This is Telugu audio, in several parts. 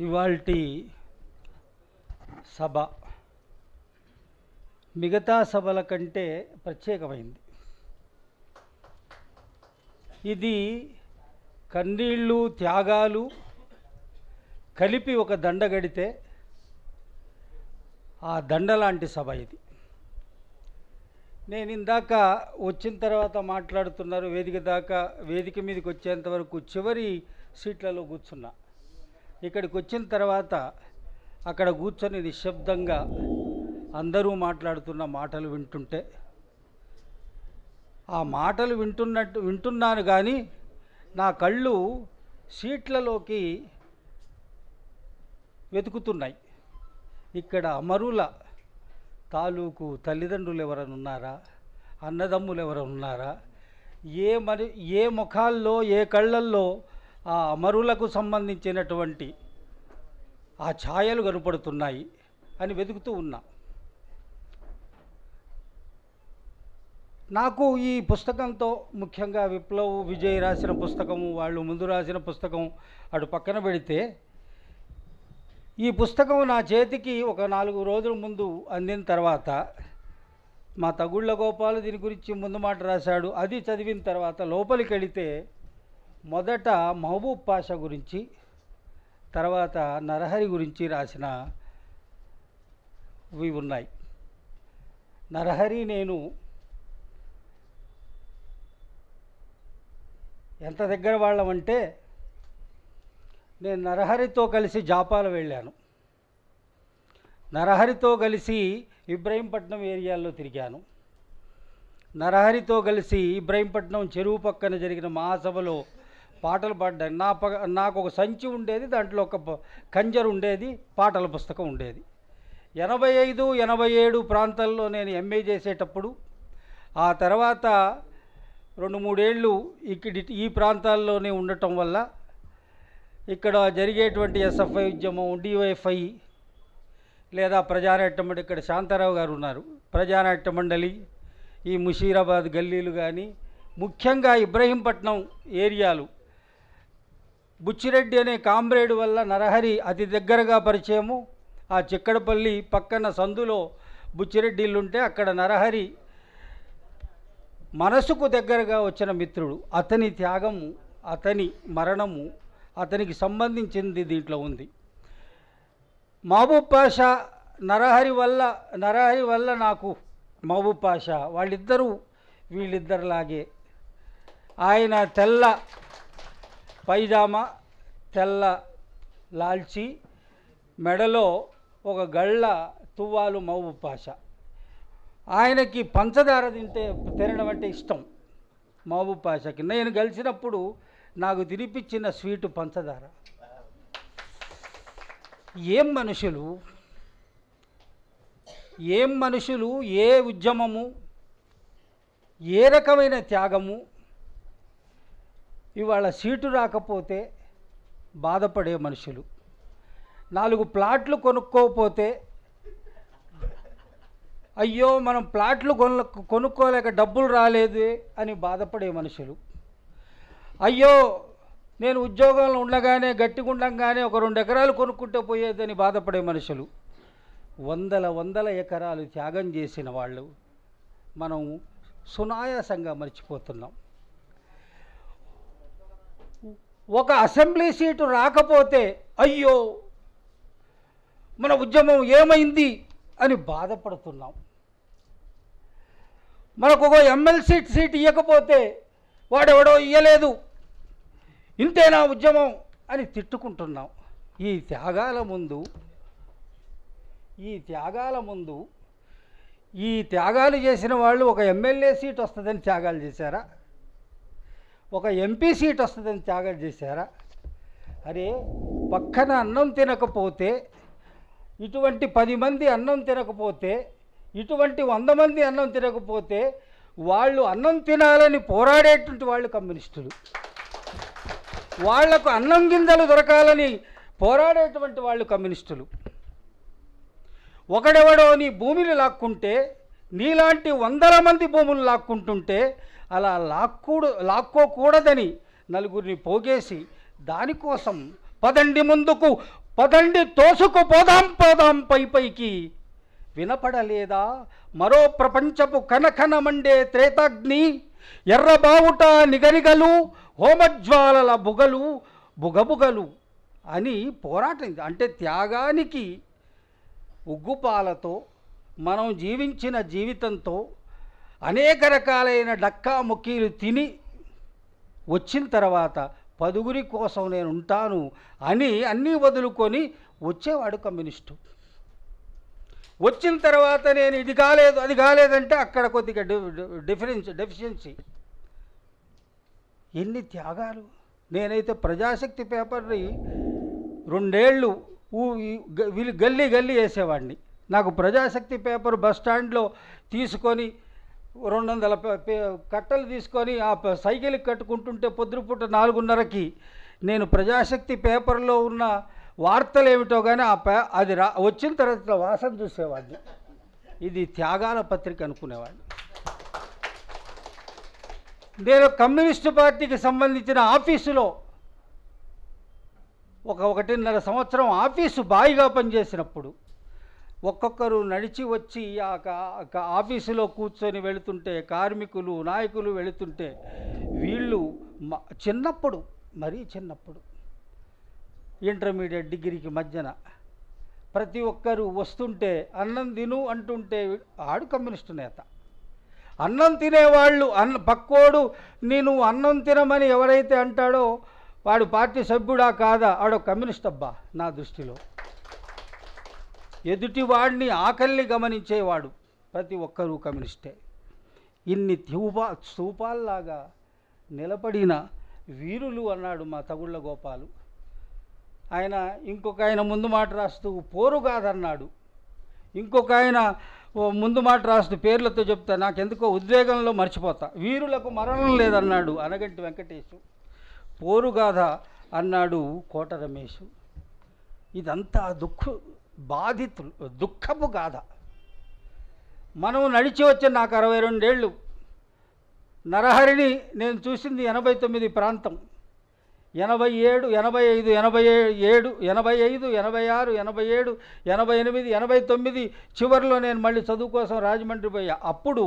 ఇవాల్టి సభ మిగతా సభల కంటే ప్రత్యేకమైంది. ఇది కన్నీళ్ళు త్యాగాలు కలిపి ఒక దండ గడితే ఆ దండ లాంటి సభ ఇది. నేను ఇందాక వచ్చిన తర్వాత మాట్లాడుతున్నారు, వేదిక మీదకి వచ్చేంత వరకు చివరి సీట్లలో కూర్చున్నా. ఇక్కడికి వచ్చిన తర్వాత అక్కడ కూర్చొని నిశ్శబ్దంగా అందరూ మాట్లాడుతున్న మాటలు వింటుంటే ఆ మాటలు వింటున్నాను కానీ నా కళ్ళు సీట్లలోకి వెతుకుతున్నాయి. ఇక్కడ అమరుల తాలూకు తల్లిదండ్రులు ఎవరైనా ఉన్నారా, అన్నదమ్ములు ఎవరైనా ఉన్నారా, ఏ ముఖాల్లో ఏ కళ్ళల్లో ఆ అమరులకు సంబంధించినటువంటి ఆ ఛాయలు కనపడుతున్నాయి అని వెతుకుతూ ఉన్నా. నాకు ఈ పుస్తకంతో ముఖ్యంగా విప్లవ్ విజయ్ రాసిన పుస్తకము, వాళ్ళు ముందు రాసిన పుస్తకం అటు పక్కన పెడితే, ఈ పుస్తకం నా చేతికి ఒక 4 రోజుల ముందు అందిన తర్వాత మా తగుళ్ళ గోపాలు దీని గురించి ముందు మాట రాశాడు. అది చదివిన తర్వాత లోపలికి వెళితే మొదట మహబూబ్ పాషా గురించి, తర్వాత నరహరి గురించి రాసినవి ఉన్నాయి. నరహరి నేను ఎంత దగ్గర వాళ్ళమంటే, నేను నరహరితో కలిసి జాపాల వెళ్ళాను. నరహరితో కలిసి ఇబ్రహీంపట్నం ఏరియాల్లో తిరిగాను. నరహరితో కలిసి ఇబ్రహీంపట్నం చెరువు పక్కన జరిగిన మహాసభలో పాటలు పాడ్డాను. నాకు ఒక సంచి ఉండేది, దాంట్లో ఒక కంజర్ ఉండేది, పాటల పుస్తకం ఉండేది. 85, 87 ప్రాంతాల్లో నేను ఎంఏ చేసేటప్పుడు, ఆ తర్వాత 2-3 ఏళ్ళు ఈ ప్రాంతాల్లోనే ఉండటం వల్ల ఇక్కడ జరిగేటువంటి ఎస్ఎఫ్ఐ ఉద్యమం, డివైఎఫ్ఐ లేదా ప్రజానాట్య మండలి, ఇక్కడ శాంతారావు గారు ఉన్నారు, ప్రజానాట్య మండలి, ఈ ముషీరాబాద్ గల్లీలు కానీ, ముఖ్యంగా ఇబ్రహీంపట్నం ఏరియాలు, బుచ్చిరెడ్డి అనే కామ్రేడ్ వల్ల నరహరి అతి దగ్గరగా పరిచయము. ఆ చిక్కడపల్లి పక్కన సందులో బుచ్చిరెడ్డి ఇల్లుంటే అక్కడ నరహరి మనసుకు దగ్గరగా వచ్చిన మిత్రుడు. అతని త్యాగము, అతని మరణము అతనికి సంబంధించింది దీంట్లో ఉంది. మహబూబ్ పాషా నరహరి వల్ల నాకు మహబూబ్ పాషా వీళ్ళిద్దరిలాగే ఆయన తెల్ల పైజామా, తెల్ల లాల్చి, మెడలో ఒక గళ్ళ తువ్వాలు మహబూబ్ పాషా. ఆయనకి పంచదార తినడం అంటే ఇష్టం. మహబూబ్ పాషాకి నేను కలిసినప్పుడు నాకు తినిపించిన స్వీటు పంచదార. ఏం మనుషులు, ఏ ఉద్యమము, ఏ రకమైన త్యాగము. ఇవాళ సీటు రాకపోతే బాధపడే మనుషులు, 4 ప్లాట్లు కొనుక్కోకపోతే అయ్యో మనం ప్లాట్లు కొనుక్కోలేక డబ్బులు రాలేదు అని బాధపడే మనుషులు, అయ్యో నేను ఉద్యోగంలో ఉండగానే గట్టిగుండంగానే ఒక 2 ఎకరాలు కొనుక్కుంటే పోయేదని బాధపడే మనుషులు, వందల ఎకరాలు త్యాగం చేసిన వాళ్ళు మనం సునాయాసంగా మర్చిపోతున్నాం. ఒక అసెంబ్లీ సీటు రాకపోతే అయ్యో మన ఉద్యమం ఏమైంది అని బాధపడుతున్నాం. మనకు ఒక ఎమ్మెల్సీ సీట్ ఇవ్వకపోతే వాడెవడో ఇయ్యలేదు, ఇంతేనా ఉద్యమం అని తిట్టుకుంటున్నాం. ఈ త్యాగాల ముందు ఈ త్యాగాలు చేసిన వాళ్ళు ఒక ఎమ్మెల్యే సీట్ వస్తుందని త్యాగాలు చేశారా? ఒక ఎంపీ సీట్ వస్తుందని త్యాగాలు చేశారా? అరే పక్కన అన్నం తినకపోతే, ఇటువంటి 10 మంది అన్నం తినకపోతే, ఇటువంటి 100 మంది అన్నం తినకపోతే వాళ్ళు అన్నం తినాలని పోరాడేటువంటి వాళ్ళు కమ్యూనిస్టులు. వాళ్లకు అన్నం గింజలు దొరకాలని పోరాడేటువంటి వాళ్ళు కమ్యూనిస్టులు. ఒకడెవడో నీ భూమిని లాక్కుంటే, నీలాంటి 100 మంది భూములు లాక్కుంటుంటే అలా లాక్కోకూడదని నలుగురిని పోగేసి దానికోసం పదండి ముందుకు పదండి తోసుకు పోదాం పోదాం పైకి వినపడలేదా మరో ప్రపంచపు కనకన మండే త్రేతాగ్ని, ఎర్రబావుట నిగనిగలు హోమజ్వాలల బుగలు బుగబుగలు అని పోరాటం. అంటే త్యాగానికి ఉగ్గుపాలతో మనం జీవించిన జీవితంతో అనేక రకాలైన డక్కా ముక్కీలు తిని వచ్చిన తర్వాత పదుగురి కోసం నేను ఉంటాను అని అన్నీ వదులుకొని వచ్చేవాడు కమ్యూనిస్టు. వచ్చిన తర్వాత నేను ఇది కాలేదు అది కాలేదంటే అక్కడ కొద్దిగా డెఫిషియన్సీ. ఎన్ని త్యాగాలు! నేనైతే ప్రజాశక్తి పేపర్ని 2 ఏళ్ళు గల్లీ గల్లీ వేసేవాడిని. నాకు ప్రజాశక్తి పేపర్ బస్ స్టాండ్లో తీసుకొని 200 కట్టలు తీసుకొని ఆ సైకిల్కి కట్టుకుంటుంటే పొద్దుపూట 4:30కి నేను ప్రజాశక్తి పేపర్లో ఉన్న వార్తలు ఏమిటో కానీ అది వచ్చిన తర్వాత వాసన చూసేవాడిని. ఇది త్యాగాల పత్రిక అనుకునేవాడిని. నేను కమ్యూనిస్టు పార్టీకి సంబంధించిన ఆఫీసులో 1.5 సంవత్సరం ఆఫీసు బాయిగా పనిచేసినప్పుడు ఒక్కొక్కరు నడిచి వచ్చి ఆ ఆఫీసులో కూర్చొని వెళుతుంటే, కార్మికులు నాయకులు వెళుతుంటే, వీళ్ళు చిన్నప్పుడు, మరీ చిన్నప్పుడు, ఇంటర్మీడియట్ డిగ్రీకి మధ్యన ప్రతి ఒక్కరు వస్తుంటే అన్నం తిను అంటుంటే ఆడు కమ్యూనిస్టు నేత. అన్నం తినేవాళ్ళు పక్కోడు నేను అన్నం తినమని ఎవరైతే అంటాడో వాడు పార్టీ సభ్యుడా కాదా, ఆడో కమ్యూనిస్ట్ అబ్బా నా దృష్టిలో. ఎదుటివాడిని ఆకలిని గమనించేవాడు ప్రతి ఒక్కరూ కమ్యూనిస్టే. ఇన్ని స్తూపాల్లాగా నిలబడిన వీరులు అన్నాడు మా తగుళ్ళ గోపాలు. ఆయన ఇంకొక ఆయన ముందు మాట రాస్తూ పోరుగాదన్నాడు. ఇంకొక ఆయన ముందు మాట రాస్తూ పేర్లతో చెప్తా నాకెందుకో ఉద్వేగంలో మర్చిపోతా. వీరులకు మరణం లేదన్నాడు అనగంటి వెంకటేశు. పోరుగాథ అన్నాడు కోట రమేషు. ఇదంతా దుఃఖపు గాథ. మనం నడిచి వచ్చే నాకు 62 ఏళ్ళు. నరహరిని నేను చూసింది 89 ప్రాంతం. 87, 85, 87, 85, 86, 87, 88, 89 చివరిలో నేను మళ్ళీ చదువు కోసం రాజమండ్రి పోయా. అప్పుడు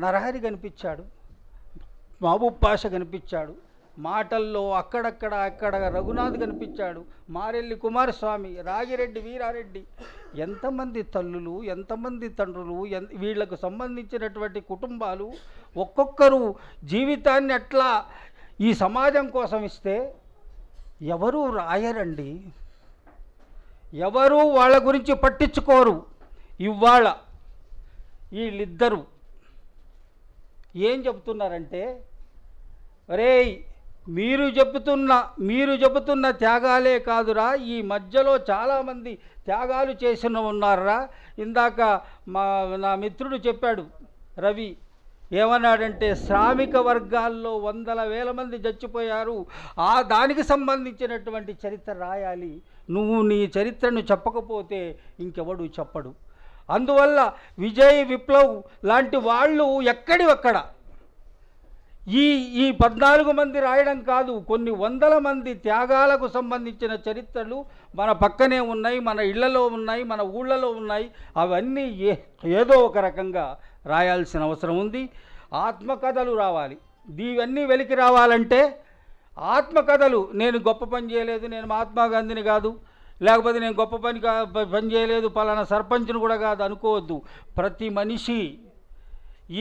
నరహరి కనిపించాడు, మహబూబ్ పాషా కనిపించాడు, మాటల్లో అక్కడ రఘునాథ్ కనిపించాడు, మారెల్లి కుమారస్వామి, రాగిరెడ్డి, వీరారెడ్డి, ఎంతమంది తల్లులు, ఎంతమంది తండ్రులు, వీళ్లకు సంబంధించినటువంటి కుటుంబాలు ఒక్కొక్కరు జీవితాన్ని అట్లా ఈ సమాజం కోసం ఇస్తే ఎవరూ రాయరండి, ఎవరూ వాళ్ళ గురించి పట్టించుకోరు. ఇవాళ వీళ్ళిద్దరూ ఏం చెబుతున్నారంటే, రేయ్ మీరు చెబుతున్న త్యాగాలే కాదురా, ఈ మధ్యలో చాలామంది త్యాగాలు చేసిన ఉన్నారా. ఇందాక నా మిత్రుడు చెప్పాడు రవి, ఏమన్నాడంటే శ్రామిక వర్గాల్లో 100,000 మంది చచ్చిపోయారు, దానికి సంబంధించినటువంటి చరిత్ర రాయాలి. నువ్వు నీ చరిత్రను చెప్పకపోతే ఇంకెవడు చెప్పడు. అందువల్ల విజయ్, విప్లవ్ లాంటి వాళ్ళు ఎక్కడివక్కడ ఈ 14 మంది రాయడం కాదు, కొన్ని 100 మంది త్యాగాలకు సంబంధించిన చరిత్రలు మన పక్కనే ఉన్నాయి, మన ఇళ్లలో ఉన్నాయి, మన ఊళ్ళలో ఉన్నాయి. అవన్నీ ఏదో ఒక రకంగా రాయాల్సిన అవసరం ఉంది. ఆత్మకథలు రావాలి. ఇవన్నీ వెలికి రావాలంటే ఆత్మకథలు. నేను గొప్ప పని చేయలేదు, నేను మహాత్మా గాంధీని కాదు, లేకపోతే నేను గొప్ప పని చేయలేదు, పలానా సర్పంచ్ను కూడా కాదు అనుకోవద్దు. ప్రతి మనిషి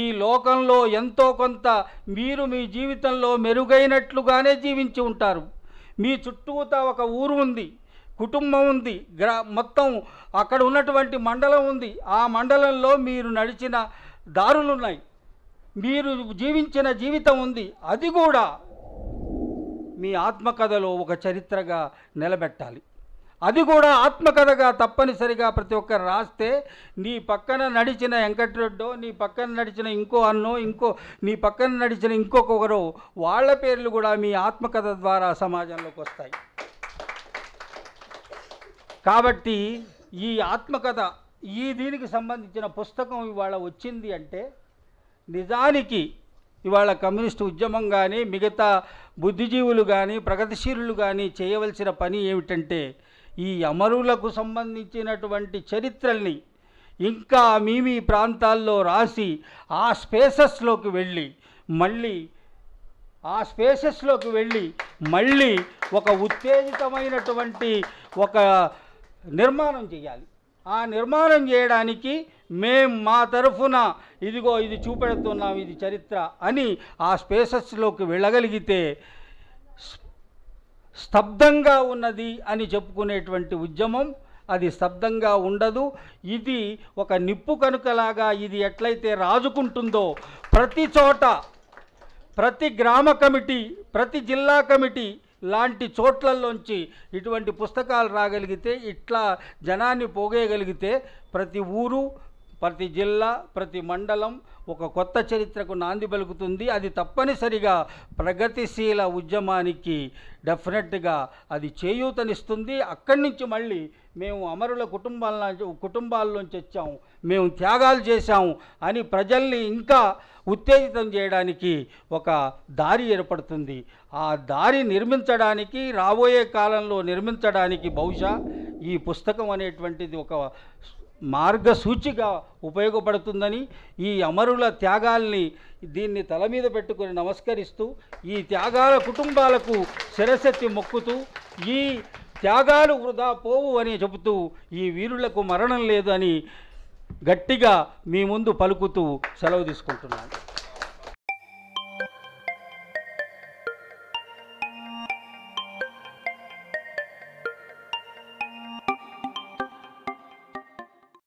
ఈ లోకంలో ఎంతో కొంత మీరు మీ జీవితంలో మెరుగైనట్లుగానే జీవించి ఉంటారు. మీ చుట్టూతా ఒక ఊరు ఉంది, కుటుంబం ఉంది, మొత్తం అక్కడ ఉన్నటువంటి మండలం ఉంది. ఆ మండలంలో మీరు నడిచిన దారులున్నాయి, మీరు జీవించిన జీవితం ఉంది. అది కూడా మీ ఆత్మకథలో ఒక చరిత్రగా నిలబెట్టాలి. అది కూడా ఆత్మకథగా తప్పనిసరిగా ప్రతి ఒక్కరు రాస్తే నీ పక్కన నడిచిన వెంకటరెడ్డో, నీ పక్కన నడిచిన ఇంకో అన్నో, నీ పక్కన నడిచిన ఇంకొకరో, వాళ్ళ పేర్లు కూడా మీ ఆత్మకథ ద్వారా సమాజంలోకి వస్తాయి. కాబట్టి ఈ ఆత్మకథ దీనికి సంబంధించిన పుస్తకం ఇవాళ వచ్చింది అంటే నిజానికి ఇవాళ కమ్యూనిస్టు ఉద్యమం కానీ మిగతా బుద్ధిజీవులు కానీ ప్రగతిశీలులు కానీ చేయవలసిన పని ఏమిటంటే ఈ అమరులకు సంబంధించినటువంటి చరిత్రల్ని ఇంకా మీ ప్రాంతాల్లో రాసి ఆ స్పేసెస్లోకి వెళ్ళి మళ్ళీ ఒక ఉత్తేజితమైనటువంటి ఒక నిర్మాణం చేయాలి. ఆ నిర్మాణం చేయడానికి మా తరఫున ఇదిగో ఇది చూపెడుతున్నాం, ఇది చరిత్ర అని ఆ స్పేసెస్లోకి వెళ్ళగలిగితే స్తబ్దంగా ఉన్నది అని చెప్పుకునేటువంటి ఉద్యమం అది స్తబ్దంగా ఉండదు. ఇది ఒక నిప్పు కనుకలాగా ఇది ఎట్లయితే రాజుకుంటుందో ప్రతి చోట, ప్రతి గ్రామ కమిటీ, ప్రతి జిల్లా కమిటీ లాంటి చోట్లలోంచి ఇటువంటి పుస్తకాలు రాగలిగితే, ఇట్లా జనాన్ని పోగేయగలిగితే ప్రతి ఊరు, ప్రతి జిల్లా, ప్రతి మండలం ఒక కొత్త చరిత్రకు నాంది పలుకుతుంది. అది తప్పనిసరిగా ప్రగతిశీల ఉద్యమానికి డెఫినెట్గా అది చేయూతనిస్తుంది. అక్కడి నుంచి మళ్ళీ మేము అమరుల కుటుంబాల్లోంచి వచ్చాము, మేము త్యాగాలు చేశాము అని ప్రజల్ని ఇంకా ఉత్తేజితం చేయడానికి ఒక దారి ఏర్పడుతుంది. ఆ దారి నిర్మించడానికి, రాబోయే కాలంలో నిర్మించడానికి బహుశా ఈ పుస్తకం అనేటువంటిది ఒక మార్గసూచిగా ఉపయోగపడుతుందని, ఈ అమరుల త్యాగాల్ని దీన్ని తల మీద పెట్టుకొని నమస్కరిస్తూ, ఈ త్యాగాల కుటుంబాలకు శిరసెత్తి మొక్కుతూ, ఈ త్యాగాలు వృధా పోవు అని చెబుతూ, ఈ వీరులకు మరణం లేదు అని గట్టిగా మీ ముందు పలుకుతూ సెలవు తీసుకుంటున్నాను.